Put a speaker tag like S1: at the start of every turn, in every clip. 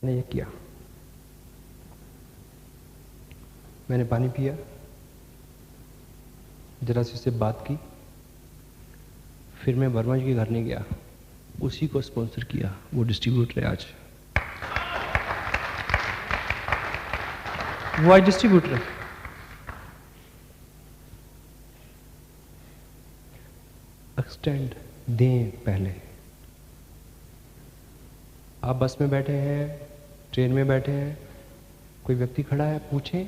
S1: मैंने ये किया, मैंने पानी पिया, जरा सी उससे बात की, फिर मैं वर्मा जी के घर नहीं गया, उसी को स्पॉन्सर किया। वो डिस्ट्रीब्यूटर है आज, वो आज डिस्ट्रीब्यूटर है। एक्सटेंड दें पहले। आप बस में बैठे हैं, ट्रेन में बैठे हैं, कोई व्यक्ति खड़ा है, पूछें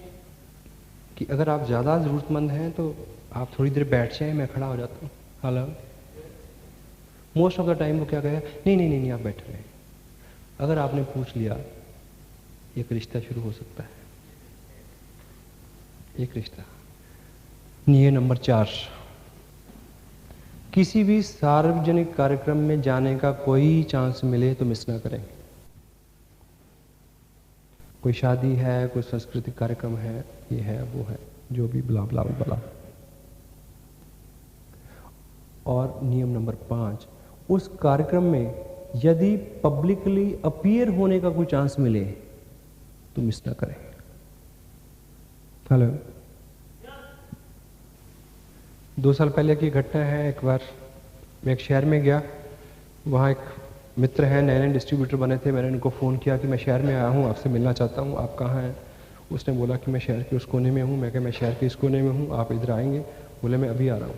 S1: कि अगर आप ज़्यादा ज़रूरतमंद हैं तो आप थोड़ी देर बैठ जाएं, मैं खड़ा हो जाता हूँ। Hello, most of the time वो क्या कहेगा, नहीं नहीं नहीं नहीं, आप बैठ रहे हैं। अगर आपने पूछ लिया, एक रिश्ता शुरू हो सकता है, एक रिश्ता। नियम नंबर 4, किसी भी सार्वजनिक कार्यक्रम में जाने का कोई चांस मिले तो मिस ना करें। कोई शादी है, कोई सांस्कृतिक कार्यक्रम है, ये है वो है, जो भी ब्ला ब्ला ब्ला। और नियम नंबर 5, उस कार्यक्रम में यदि पब्लिकली अपीयर होने का कोई चांस मिले तो मिस ना करें। हेलो, 2 साल पहले की घटना है। एक बार मैं एक शहर में गया, वहाँ एक मित्र हैं, नए नए डिस्ट्रीब्यूटर बने थे। मैंने उनको फ़ोन किया कि मैं शहर में आया हूँ, आपसे मिलना चाहता हूँ, आप कहाँ हैं? उसने बोला कि मैं शहर के उस कोने में हूँ। मैं कहा मैं शहर के इस कोने में हूँ, आप इधर आएंगे? बोले मैं अभी आ रहा हूँ।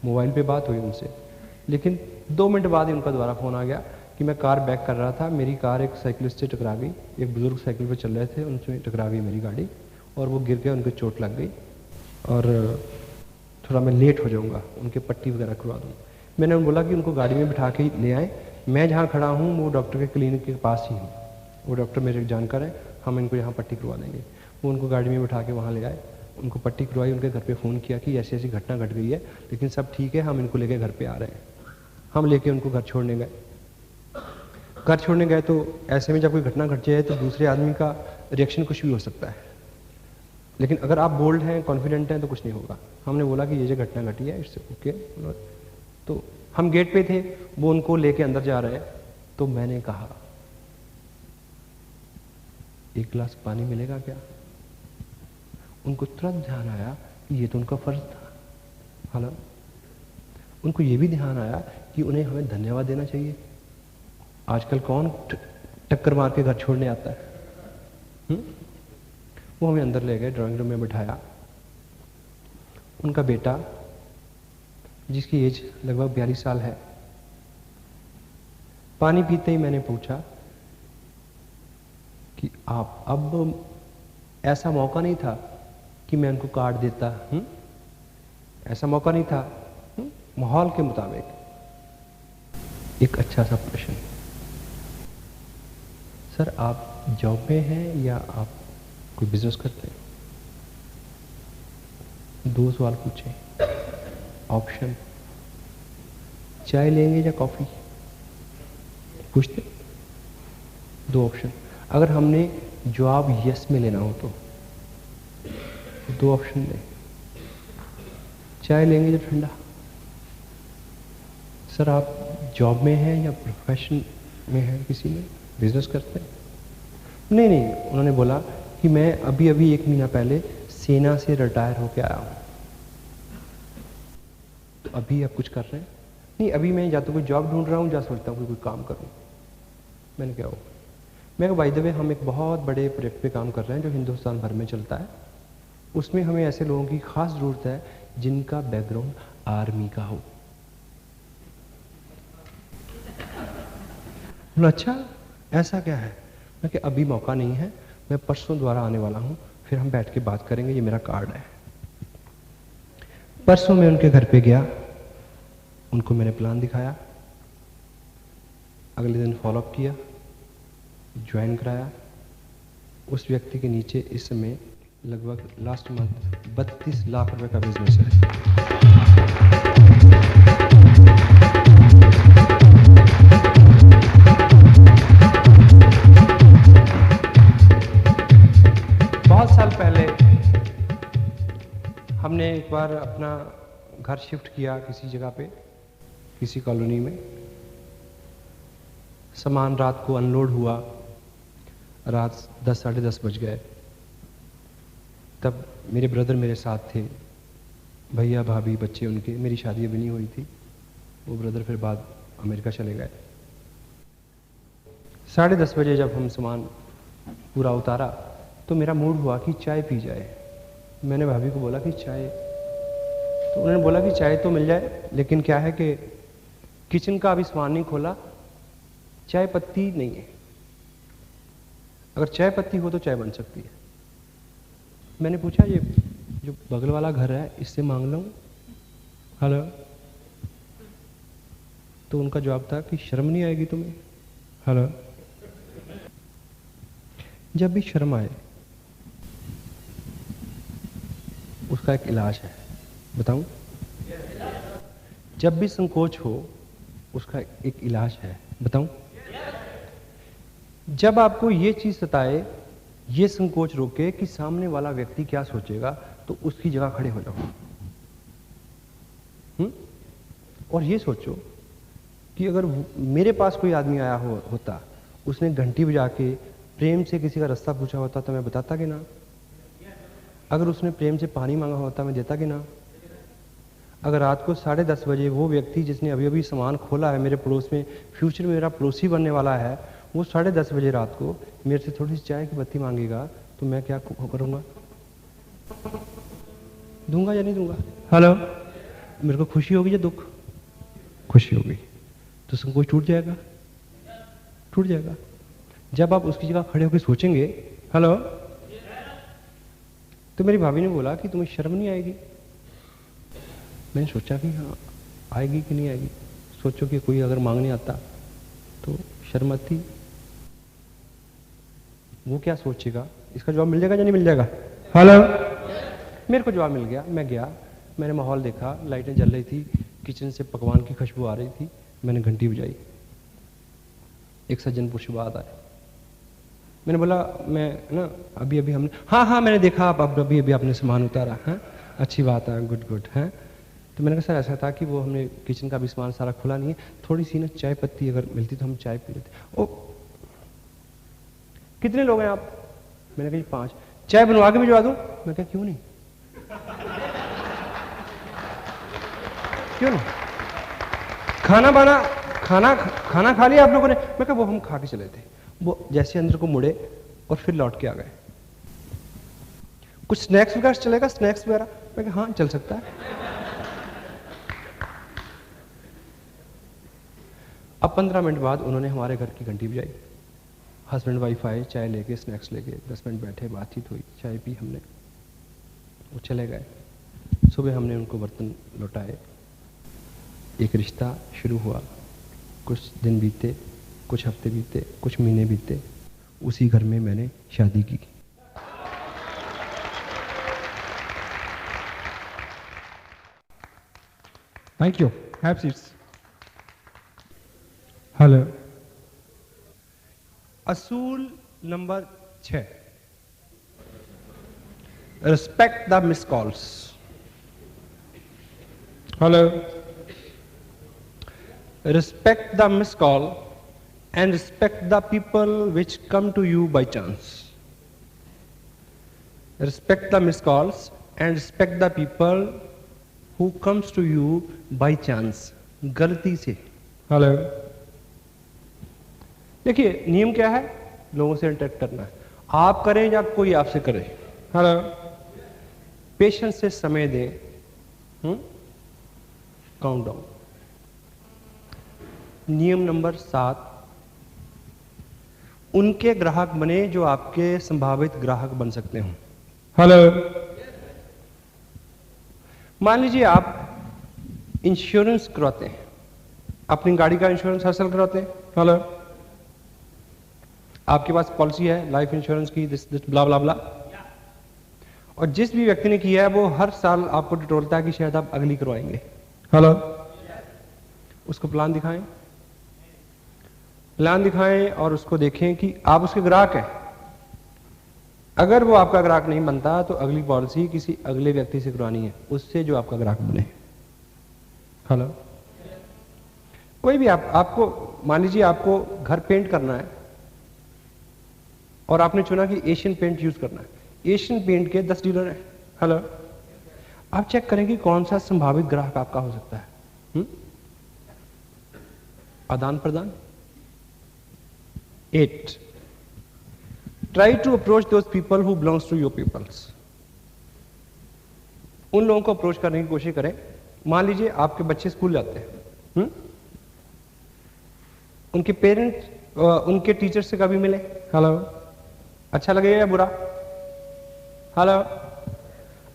S1: मोबाइल पे बात हुई उनसे, लेकिन 2 मिनट बाद ही उनका दोबारा फ़ोन आ गया कि मैं कार बैक कर रहा था, मेरी कार एक साइकिलिस्ट से टकरा गई। एक बुज़ुर्ग साइकिल पर चल रहे थे, उनसे टकरा गई मेरी गाड़ी और वो गिर गए, उनको चोट लग गई और थोड़ा मैं लेट हो जाऊँगा, उनके पट्टी वगैरह करवा दूँ। मैंने उनको बोला कि उनको गाड़ी में बिठा के ले आएँ, मैं जहाँ खड़ा हूँ वो डॉक्टर के क्लिनिक के पास ही हूँ, वो डॉक्टर मेरे जानकार है, हम इनको यहाँ पट्टी करवा देंगे। वो उनको गाड़ी में बिठा के वहाँ ले आए, उनको पट्टी करवाई, उनके घर पे फ़ोन किया कि ऐसी ऐसी घटना घट गई है, लेकिन सब ठीक है, हम इनको लेके घर पे आ रहे हैं। हम लेके उनको घर छोड़ने गए। घर छोड़ने गए तो ऐसे में जब कोई घटना घट जाए तो दूसरे आदमी का रिएक्शन कुछ भी हो सकता है, लेकिन अगर आप बोल्ड हैं, कॉन्फिडेंट हैं तो कुछ नहीं होगा। हमने बोला कि ये जो घटना घटी है, इट्स ओके। तो हम गेट पे थे, वो उनको लेके अंदर जा रहे हैं, तो मैंने कहा 1 गिलास पानी मिलेगा क्या? उनको तुरंत ध्यान आया कि ये तो उनका फर्ज था। हालांकि उनको ये भी ध्यान आया कि उन्हें हमें धन्यवाद देना चाहिए। आजकल कौन टक्कर मार के घर छोड़ने आता है? वो हमें अंदर ले गए, ड्राइंग रूम में बिठाया। उनका बेटा, जिसकी एज लगभग 42 साल है, पानी पीते ही मैंने पूछा कि आप, अब ऐसा मौका नहीं था कि मैं उनको कार्ड देता, ऐसा मौका नहीं था। माहौल के मुताबिक एक अच्छा सा प्रश्न, सर आप जॉब में हैं या आप कोई बिजनेस करते हैं? 2 सवाल पूछे। ऑप्शन, चाय लेंगे या कॉफी? पूछते 2 ऑप्शन। अगर हमने जवाब यस में लेना हो तो 2 ऑप्शन लें, चाय लेंगे या ठंडा? सर आप जॉब में हैं या प्रोफेशन में हैं, किसी में बिजनेस करते हैं? नहीं नहीं, उन्होंने बोला कि मैं अभी अभी 1 महीना पहले सेना से रिटायर होकर आया हूँ। तो अभी आप कुछ कर रहे हैं? नहीं, अभी मैं या तो कोई जॉब ढूंढ रहा हूँ या सोचता हूँ कि कोई काम करूँ। मैंने क्या हो, मैं कहा बाय द वे हम एक बहुत बड़े प्रोजेक्ट पे काम कर रहे हैं जो हिंदुस्तान भर में चलता है, उसमें हमें ऐसे लोगों की खास ज़रूरत है जिनका बैकग्राउंड आर्मी का हो। अच्छा ऐसा क्या है? मैं कि अभी मौका नहीं है, मैं परसों दोबारा आने वाला हूँ, फिर हम बैठ के बात करेंगे, ये मेरा कार्ड है। परसों मैं उनके घर पे गया, उनको मैंने प्लान दिखाया, अगले दिन फॉलोअप किया, ज्वाइन कराया। उस व्यक्ति के नीचे इस समय लगभग लास्ट मंथ 32 लाख रुपए का बिजनेस है। बहुत साल पहले हमने एक बार अपना घर शिफ्ट किया किसी जगह पे, किसी कॉलोनी में। सामान रात को अनलोड हुआ, रात 10 साढ़े 10 बज गए। तब मेरे ब्रदर मेरे साथ थे, भैया भाभी बच्चे उनके, मेरी शादी अभी नहीं हुई थी। वो ब्रदर फिर बाद अमेरिका चले गए। 10:30 बजे जब हम सामान पूरा उतारा तो मेरा मूड हुआ कि चाय पी जाए। मैंने भाभी को बोला कि चाय, तो उन्होंने बोला कि चाय तो मिल जाए, लेकिन क्या है कि किचन का अभी सामान नहीं खोला, चाय पत्ती नहीं है। अगर चाय पत्ती हो तो चाय बन सकती है। मैंने पूछा ये जो बगल वाला घर है इससे मांग लूं? हेलो। तो उनका जवाब था कि शर्म नहीं आएगी तुम्हें? हेलो। जब भी शर्म आए उसका एक इलाज है, बताऊं? जब भी संकोच हो उसका एक इलाज है, बताऊं? जब आपको ये चीज सताए, ये संकोच रोके कि सामने वाला व्यक्ति क्या सोचेगा, तो उसकी जगह खड़े हो जाओ। और ये सोचो कि अगर मेरे पास कोई आदमी आया होता, उसने घंटी बजा के प्रेम से किसी का रास्ता पूछा होता तो मैं बताता कि ना? अगर उसने प्रेम से पानी मांगा होता मैं देता कि ना? अगर रात को 10:30 बजे वो व्यक्ति जिसने अभी अभी सामान खोला है मेरे पड़ोस में, फ्यूचर में मेरा पड़ोसी बनने वाला है, वो 10:30 बजे रात को मेरे से थोड़ी सी चाय की पत्ती मांगेगा, तो मैं क्या करूंगा? दूंगा या नहीं दूंगा? हेलो। मेरे को खुशी होगी या दुख? खुशी होगी। तो संकोच टूट जाएगा, टूट जाएगा। जब आप उसकी जगह खड़े होकर सोचेंगे, हेलो, तो मेरी भाभी ने बोला कि तुम्हें शर्म नहीं आएगी? मैंने सोचा कि हाँ आएगी कि नहीं आएगी। सोचो कि कोई अगर मांगने आता तो शर्म आती, वो क्या सोचेगा? इसका जवाब मिल जाएगा या नहीं मिल जाएगा? हेलो। मेरे को जवाब मिल गया। मैं गया, मैंने माहौल देखा, लाइटें जल रही थी, किचन से पकवान की खुशबू आ रही थी। मैंने घंटी बजाई, एक सज्जन पुरुष बाद आए। मैंने बोला मैं ना अभी अभी हमने, हाँ हाँ मैंने देखा आप अभी अभी आपने सामान उतारा है, अच्छी बात है, गुड गुड है। तो मैंने कहा सर ऐसा था कि वो हमने किचन का भी सामान सारा खुला नहीं है, थोड़ी सी ना चाय पत्ती अगर मिलती तो हम चाय पी लेते। ओ कितने लोग हैं आप? मैंने कहा 5। चाय बनवा के भिजवा दूं? मैं कहा क्यों नहीं, क्यों नहीं? खाना खा लिया आप लोगों ने? मैं कहा वो हम खा के चले थे। वो जैसे अंदर को मुड़े और फिर लौट के आ गए। कुछ स्नैक्स वगैरह चलेगा? स्नैक्स वगैरह? मैं कहा हाँ चल सकता है। अब 15 मिनट बाद उन्होंने हमारे घर की घंटी बजाई। हस्बैंड वाइफ आए, चाय लेके, स्नैक्स लेके, 10 मिनट बैठे, बातचीत हुई, चाय पी हमने, वो चले गए। सुबह हमने उनको बर्तन लौटाए, एक रिश्ता शुरू हुआ। कुछ दिन बीते, कुछ हफ्ते बीते, कुछ महीने बीते, उसी घर में मैंने शादी की।
S2: Thank you. Have seats. Hello.
S1: असूल number 6, respect the miss calls.
S2: Hello.
S1: Respect the missed call and respect the people which come to you by chance. Respect the missed calls and respect the people who comes to you by chance. गलती से।
S2: Hello.
S1: देखिए नियम क्या है, लोगों से interact करना है, आप करें या कोई आपसे करे।
S2: हेलो।
S1: पेशेंस से समय दें, काउंट डाउन। नियम नंबर 7, उनके ग्राहक बने जो आपके संभावित ग्राहक बन सकते हो।
S2: हेलो।
S1: मान लीजिए आप इंश्योरेंस करवाते हैं, अपनी गाड़ी का इंश्योरेंस हर साल करवाते हैं।
S2: हेलो।
S1: आपके पास पॉलिसी है लाइफ इंश्योरेंस की, दिस ब्ला ब्ला ब्ला, और जिस भी व्यक्ति ने किया है वो हर साल आपको टटोलता है कि शायद आप अगली करवाएंगे।
S2: हेलो।
S1: उसको प्लान दिखाएं, प्लान दिखाएं और उसको देखें कि आप उसके ग्राहक हैं। अगर वो आपका ग्राहक नहीं बनता तो अगली पॉलिसी किसी अगले व्यक्ति से करवानी है, उससे जो आपका ग्राहक बने। हेलो। कोई भी आपको मान लीजिए आपको घर पेंट करना है, और आपने चुना कि एशियन पेंट यूज करना है। एशियन पेंट के 10 डीलर हैं। हेलो, आप चेक करें कि कौन सा संभावित ग्राहक आपका हो सकता है। आदान प्रदान। 8, try to approach those people who belongs to your peoples. उन लोगों को अप्रोच करने की कोशिश करें। मान लीजिए आपके बच्चे स्कूल जाते हैं, उनके पेरेंट्स उनके टीचर से कभी मिले। हेलो, अच्छा लगेगा या बुरा? हेलो,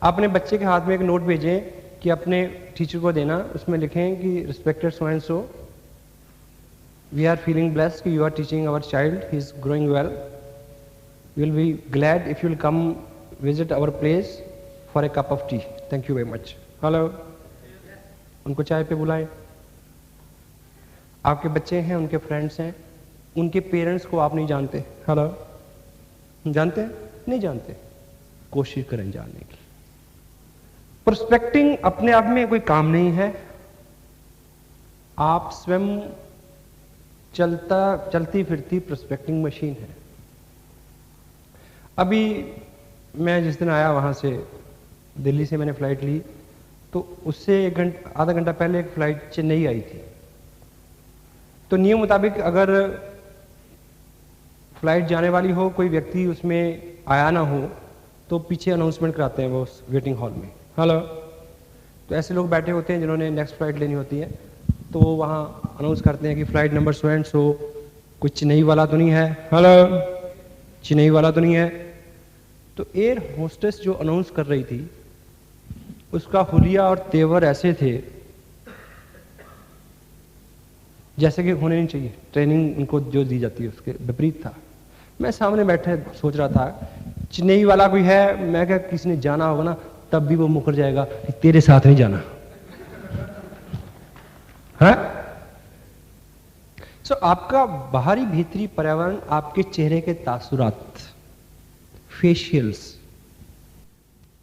S1: अपने बच्चे के हाथ में एक नोट भेजें कि अपने टीचर को देना, उसमें लिखें कि respected so and so, we are feeling blessed कि you are teaching our child, he is growing well, we will be glad if you will come visit our place for a cup of tea, thank you very much. Hello, उनको चाय पे बुलाएं। आपके बच्चे हैं, उनके friends हैं, उनके पेरेंट्स को आप नहीं जानते। हेलो, जानते हैं? नहीं जानते, कोशिश करें जानने की। प्रोस्पेक्टिंग अपने आप में कोई काम नहीं है, आप स्वयं चलती फिरती प्रोस्पेक्टिंग मशीन है। अभी मैं जिस दिन आया वहां से, दिल्ली से मैंने फ्लाइट ली, तो उससे आधा घंटा पहले एक फ्लाइट चेन्नई आई थी। तो नियम मुताबिक अगर फ्लाइट जाने वाली हो, कोई व्यक्ति उसमें आया ना हो, तो पीछे अनाउंसमेंट कराते हैं वो वेटिंग हॉल में। हेलो, तो ऐसे लोग बैठे होते हैं जिन्होंने नेक्स्ट फ्लाइट लेनी होती है, तो वो वहाँ अनाउंस करते हैं कि फ्लाइट नंबर सो एंड सो, कुछ चेन्नई वाला तो नहीं है। हेलो, चेन्नई वाला तो नहीं है। तो एयर होस्टेस जो अनाउंस कर रही थी, उसका हुलिया और तेवर ऐसे थे जैसे कि होने नहीं चाहिए। ट्रेनिंग उनको जो दी जाती है उसके विपरीत था। मैं सामने बैठे सोच रहा था चेन्नई वाला कोई है, मैं क्या किसी ने जाना होगा ना, तब भी वो मुकर जाएगा कि तेरे साथ नहीं जाना है। सो आपका बाहरी भीतरी पर्यावरण, आपके चेहरे के तासुरात, facials,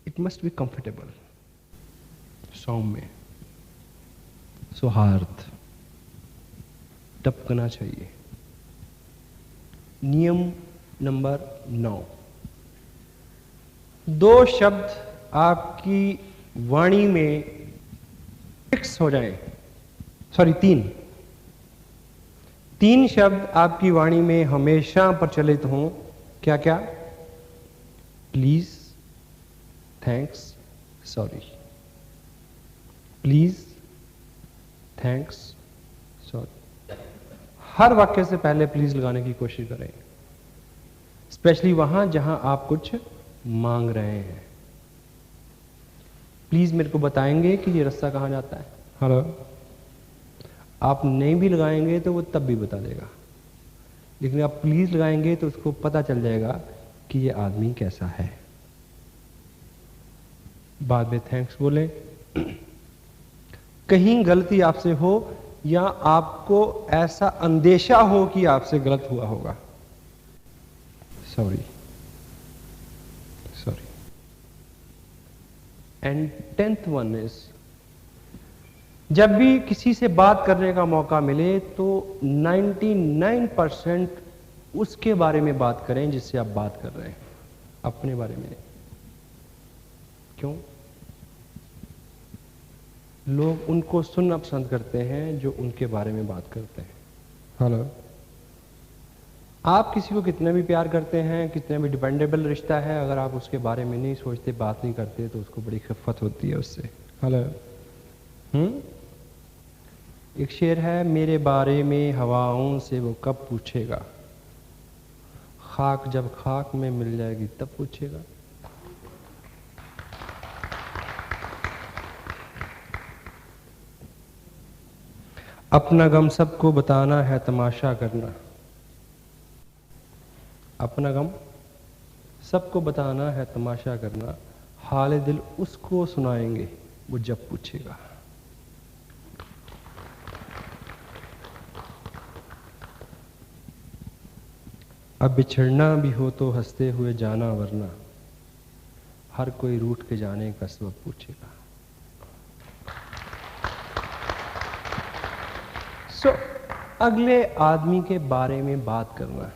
S1: it must be comfortable, सौम्य, सौहार्द, टपकना चाहिए। नियम नंबर 9, 2 शब्द आपकी वाणी में फिक्स हो जाएं। सॉरी, 3 शब्द आपकी वाणी में हमेशा प्रचलित हों। क्या क्या? Please, thanks, sorry. Please, thanks, sorry. हर वाक्य से पहले प्लीज लगाने की कोशिश करें, स्पेशली वहां जहां आप कुछ मांग रहे हैं। प्लीज मेरे को बताएंगे कि ये रास्ता कहां जाता है। हेलो, आप नहीं भी लगाएंगे तो वो तब भी बता देगा, लेकिन आप प्लीज लगाएंगे तो उसको पता चल जाएगा कि ये आदमी कैसा है। बाद में थैंक्स बोले। कहीं गलती आपसे हो या आपको ऐसा अंदेशा हो कि आपसे गलत हुआ होगा, sorry, sorry. And 10th one is, जब भी किसी से बात करने का मौका मिले तो 99% उसके बारे में बात करें जिससे आप बात कर रहे हैं, अपने बारे में नहीं। क्यों? लोग उनको सुनना पसंद करते हैं जो उनके बारे में बात करते हैं। हेलो, आप किसी को कितना भी प्यार करते हैं, कितना भी डिपेंडेबल रिश्ता है, अगर आप उसके बारे में नहीं सोचते, बात नहीं करते, तो उसको बड़ी खिफ़त होती है उससे। हेलो, एक शेर है, मेरे बारे में हवाओं से वो कब पूछेगा, खाक जब खाक में मिल जाएगी तब पूछेगा। अपना गम सबको बताना है तमाशा करना, अपना गम सबको बताना है तमाशा करना, हाल दिल उसको सुनाएंगे वो जब पूछेगा। अब बिछड़ना भी हो तो हंसते हुए जाना, वरना हर कोई रूठ के जाने का सबब पूछेगा। अगले आदमी के बारे में बात करना,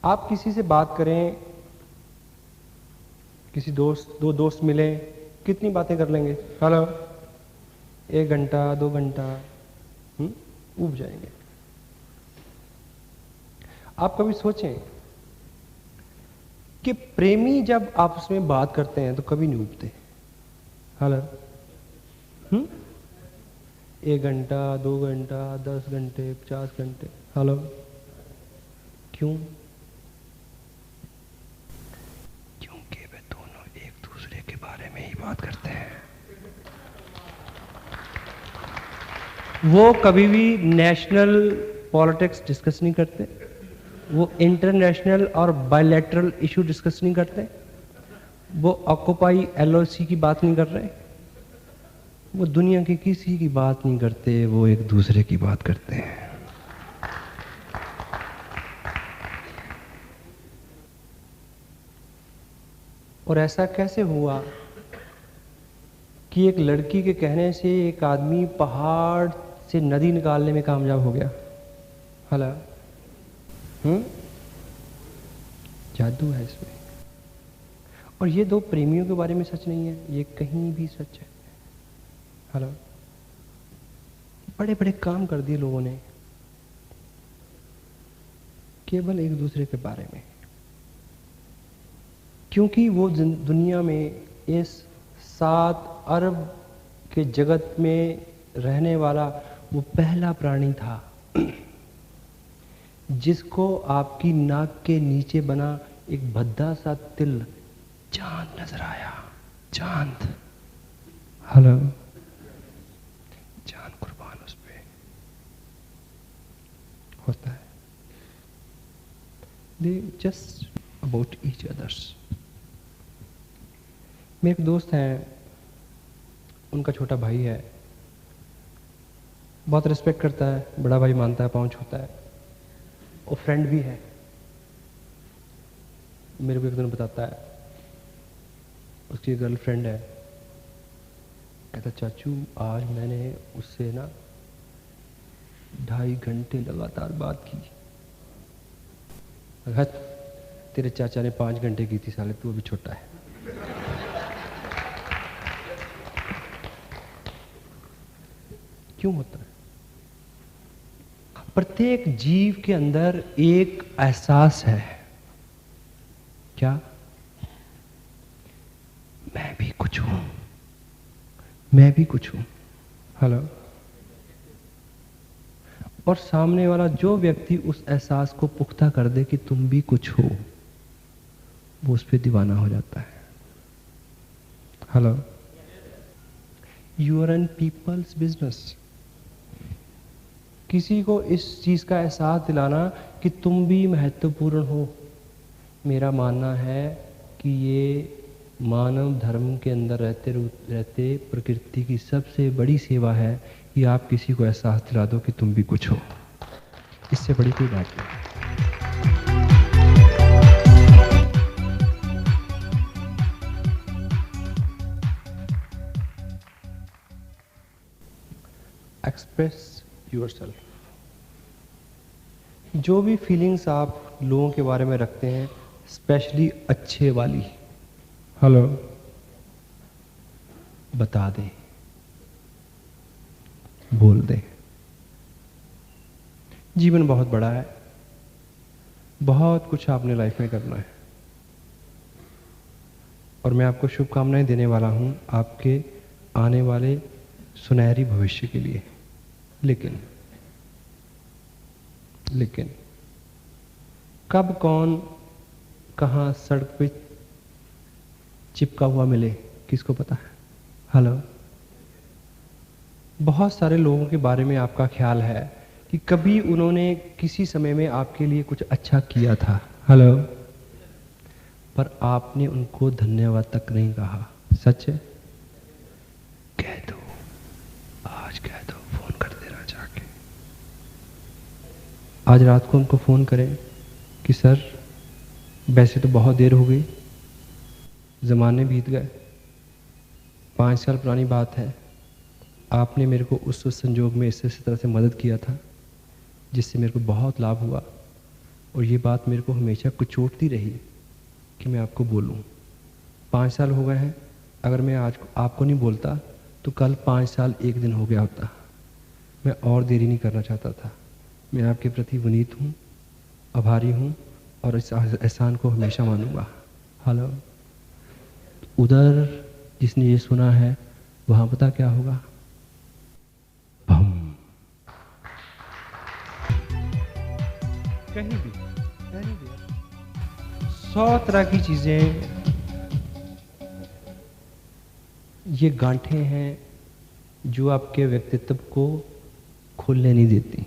S1: आप किसी से बात करें, किसी दो दोस्त मिले, कितनी बातें कर लेंगे? हेलो, 1 घंटा 2 घंटा, ऊब जाएंगे। आप कभी सोचें कि प्रेमी जब आपस में बात करते हैं तो कभी नहीं ऊबते। हेलो, 1 घंटा 2 घंटा 10 घंटे 50 घंटे। हेलो, क्यों? क्योंकि वे दोनों एक दूसरे के बारे में ही बात करते हैं। वो कभी भी नेशनल पॉलिटिक्स डिस्कस नहीं करते, वो इंटरनेशनल और बायलैटरल इशू डिस्कस नहीं करते, वो ऑक्यूपाई एलओसी की बात नहीं कर रहे, वो दुनिया की किसी की बात नहीं करते, वो एक दूसरे की बात करते हैं। और ऐसा कैसे हुआ कि एक लड़की के कहने से एक आदमी पहाड़ से नदी निकालने में कामयाब हो गया? हला, जादू है इसमें। और ये 2 प्रेमियों के बारे में सच नहीं है, ये कहीं भी सच है। हला, बड़े बड़े काम कर दिए लोगों ने केवल एक दूसरे के बारे में, क्योंकि वो दुनिया में इस 7 अरब के जगत में रहने वाला वो पहला प्राणी था जिसको आपकी नाक के नीचे बना एक भद्दा सा तिल चांद नजर आया। चांद, हेलो, चांद कुर्बान उस पे होता है। They just about each others. मेरे एक दोस्त हैं, उनका छोटा भाई है, बहुत रिस्पेक्ट करता है, बड़ा भाई मानता है, पाँव छूता है, और फ्रेंड भी है। मेरे को एक दिन बताता है, उसकी गर्लफ्रेंड है, कहता चाचू आज मैंने उससे ना 2.5 घंटे लगातार बात की। तेरे चाचा ने 5 घंटे की थी साले, तू अभी छोटा है। क्यों होता है? प्रत्येक जीव के अंदर एक एहसास है, क्या? मैं भी कुछ हूं, मैं भी कुछ हूं। हेलो, और सामने वाला जो व्यक्ति उस एहसास को पुख्ता कर दे कि तुम भी कुछ हो, वो उस पर दीवाना हो जाता है। Hello, you are in peoples business. किसी को इस चीज का एहसास दिलाना कि तुम भी महत्वपूर्ण हो, मेरा मानना है कि ये मानव धर्म के अंदर रहते प्रकृति की सबसे बड़ी सेवा है कि आप किसी को एहसास दिला दो कि तुम भी कुछ हो। इससे बड़ी कोई बात नहीं। Express yourself. जो भी फीलिंग्स आप लोगों के बारे में रखते हैं, स्पेशली अच्छे वाली, हेलो, बता दें, बोल दें। जीवन बहुत बड़ा है, बहुत कुछ आपने लाइफ में करना है, और मैं आपको शुभकामनाएं देने वाला हूं आपके आने वाले सुनहरी भविष्य के लिए। लेकिन कब कौन कहां सड़क पे चिपका हुआ मिले, किसको पता है? हेलो, बहुत सारे लोगों के बारे में आपका ख्याल है कि कभी उन्होंने किसी समय में आपके लिए कुछ अच्छा किया था, हेलो, पर आपने उनको धन्यवाद तक नहीं कहा। सच है? कह दो, आज कह दो, फोन कर देना जाके। आज रात को उनको फोन करें कि सर वैसे तो बहुत देर हो गई, ज़माने बीत गए, 5 साल पुरानी बात है, आपने मेरे को उस संजोग में इस तरह से मदद किया था जिससे मेरे को बहुत लाभ हुआ, और ये बात मेरे को हमेशा कुचोटती रही कि मैं आपको बोलूं। 5 साल हो गए हैं, अगर मैं आज आपको नहीं बोलता तो कल 5 साल 1 दिन हो गया होता। मैं और देरी नहीं करना चाहता था। मैं आपके प्रति विनीत हूँ, आभारी हूँ और इस एहसान को हमेशा मानूंगा। हेलो, उधर जिसने ये सुना है वहाँ पता क्या होगा? बम। कहीं भी 100 तरह की चीज़ें, ये गांठें हैं जो आपके व्यक्तित्व को खोलने नहीं देती।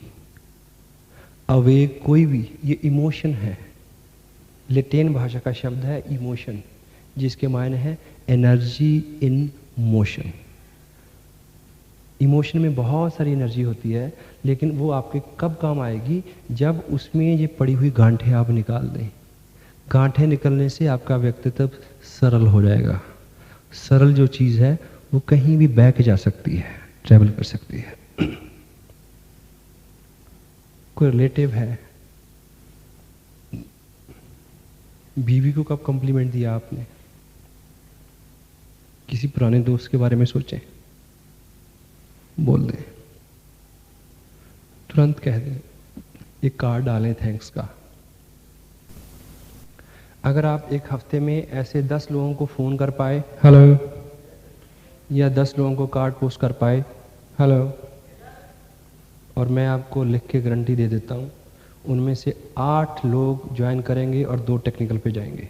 S1: अवेग कोई भी, ये इमोशन है। लेटेन भाषा का शब्द है इमोशन, जिसके मायने है एनर्जी इन मोशन। इमोशन में बहुत सारी एनर्जी होती है, लेकिन वो आपके कब काम आएगी? जब उसमें ये पड़ी हुई गांठें आप निकाल दें। गांठें निकलने से आपका व्यक्तित्व सरल हो जाएगा। सरल जो चीज़ है वो कहीं भी बह के जा सकती है, ट्रैवल कर सकती है। कोई रिलेटिव है, बीवी को कब कॉम्प्लीमेंट दिया आपने? किसी पुराने दोस्त के बारे में सोचें, बोल दें, तुरंत कह दें, एक कार्ड डालें थैंक्स का। अगर आप एक हफ्ते में ऐसे 10 लोगों को फ़ोन कर पाए हेलो, या 10 लोगों को कार्ड पोस्ट कर पाए हेलो, और मैं आपको लिख के गारंटी दे देता हूँ उनमें से 8 लोग ज्वाइन करेंगे और 2 टेक्निकल पे जाएंगे।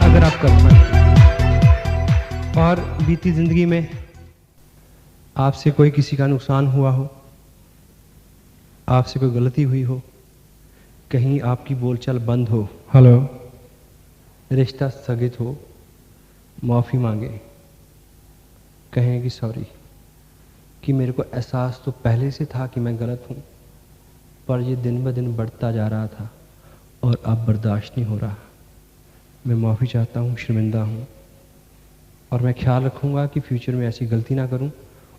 S1: अगर आप कर पाए। और बीती जिंदगी में आपसे कोई किसी का नुकसान हुआ हो, आपसे कोई गलती हुई हो, कहीं आपकी बोलचाल बंद हो हेलो, रिश्ता स्थगित हो, माफ़ी मांगे, कहें कि सॉरी, कि मेरे को एहसास तो पहले से था कि मैं गलत हूँ, पर ये दिन ब दिन बढ़ता जा रहा था और अब बर्दाश्त नहीं हो रहा। मैं माफ़ी चाहता हूँ, शर्मिंदा हूँ, और मैं ख्याल रखूँगा कि फ्यूचर में ऐसी गलती ना करूँ,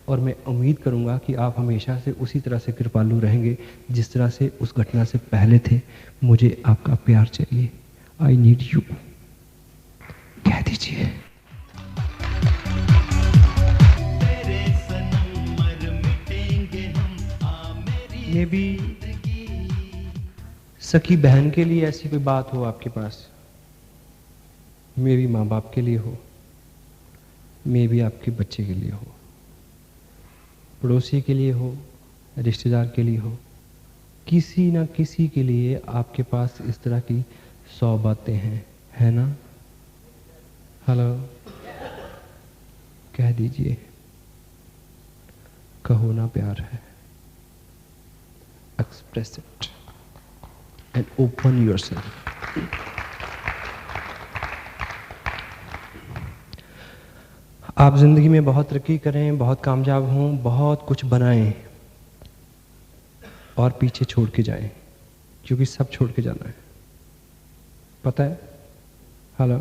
S1: और मैं उम्मीद करूँगा कि आप हमेशा से उसी तरह से कृपालु रहेंगे जिस तरह से उस घटना से पहले थे। मुझे आपका प्यार चाहिए, आई नीड यू, कह दीजिए। मे भी सखी बहन के लिए ऐसी कोई बात हो आपके पास, मे भी माँ बाप के लिए हो, मे भी आपके बच्चे के लिए हो, पड़ोसी के लिए हो, रिश्तेदार के लिए हो, किसी ना किसी के लिए आपके पास इस तरह की 100 बातें हैं, है ना? हेलो, कह दीजिए, कहो ना प्यार है। Express it and open yourself. आप जिंदगी में बहुत तरक्की करें, बहुत कामयाब हों, बहुत कुछ बनाएं और पीछे छोड़ के जाएं, क्योंकि सब छोड़ के जाना है, पता है? हेलो,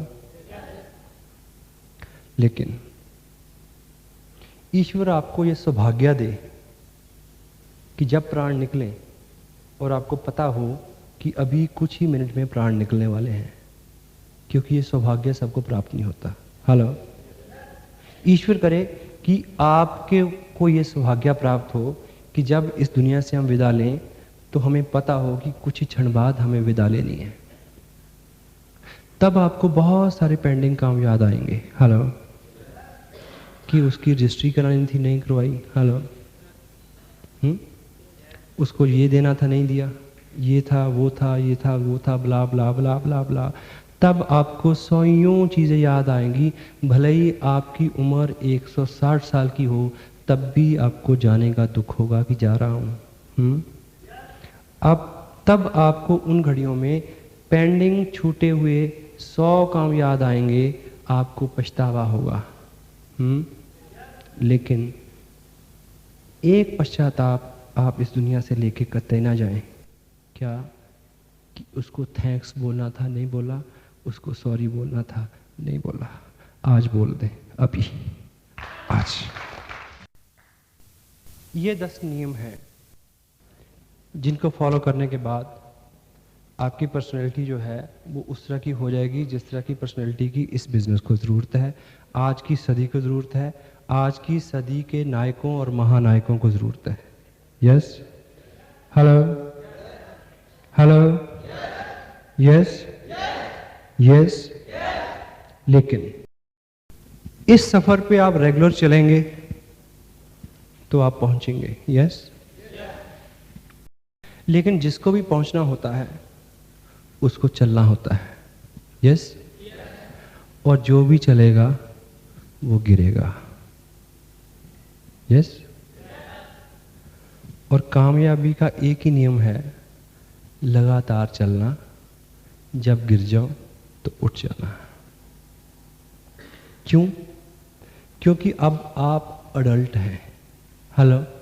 S1: लेकिन ईश्वर आपको ये सौभाग्य दे कि जब प्राण निकलें और आपको पता हो कि अभी कुछ ही मिनट में प्राण निकलने वाले हैं, क्योंकि ये सौभाग्य सबको प्राप्त नहीं होता। हेलो, ईश्वर करे कि आपके को ये सौभाग्य प्राप्त हो कि जब इस दुनिया से हम विदा लें तो हमें पता हो कि कुछ ही क्षण बाद हमें विदा लेनी है। तब आपको बहुत सारे पेंडिंग काम याद आएंगे। हेलो, कि उसकी रजिस्ट्री करानी थी, नहीं करवाई। हेलो, उसको ये देना था, नहीं दिया, ये था, वो था, ये था, वो था, ब्ला ब्ला ब्ला ब्ला ब्ला। तब आपको 100 चीज़ें याद आएंगी, भले ही आपकी उम्र 160 साल की हो, तब भी आपको जाने का दुख होगा कि जा रहा हूँ। अब तब आपको उन घड़ियों में पेंडिंग छूटे हुए 100 काम याद आएंगे, आपको पछतावा होगा। लेकिन एक पश्चाताप आप इस दुनिया से लेके कतई ना जाएं। क्या? कि उसको थैंक्स बोलना था, नहीं बोला, उसको सॉरी बोलना था, नहीं बोला। आज बोल दें, अभी, आज। ये 10 नियम हैं जिनको फॉलो करने के बाद आपकी पर्सनैलिटी जो है वो उस तरह की हो जाएगी जिस तरह की पर्सनैलिटी की इस बिज़नेस को ज़रूरत है, आज की सदी को ज़रूरत है, आज की सदी के नायकों और महानायकों को ज़रूरत है। Yes, hello, hello, yes, yes. लेकिन इस सफ़र पे आप रेगुलर चलेंगे तो आप पहुंचेंगे। यस, लेकिन जिसको भी पहुंचना होता है उसको चलना होता है। यस, और जो भी चलेगा वो गिरेगा। यस, और कामयाबी का एक ही नियम है, लगातार चलना, जब गिर जाओ तो उठ जाना। क्यों? क्योंकि अब आप अडल्ट हैं। हेलो।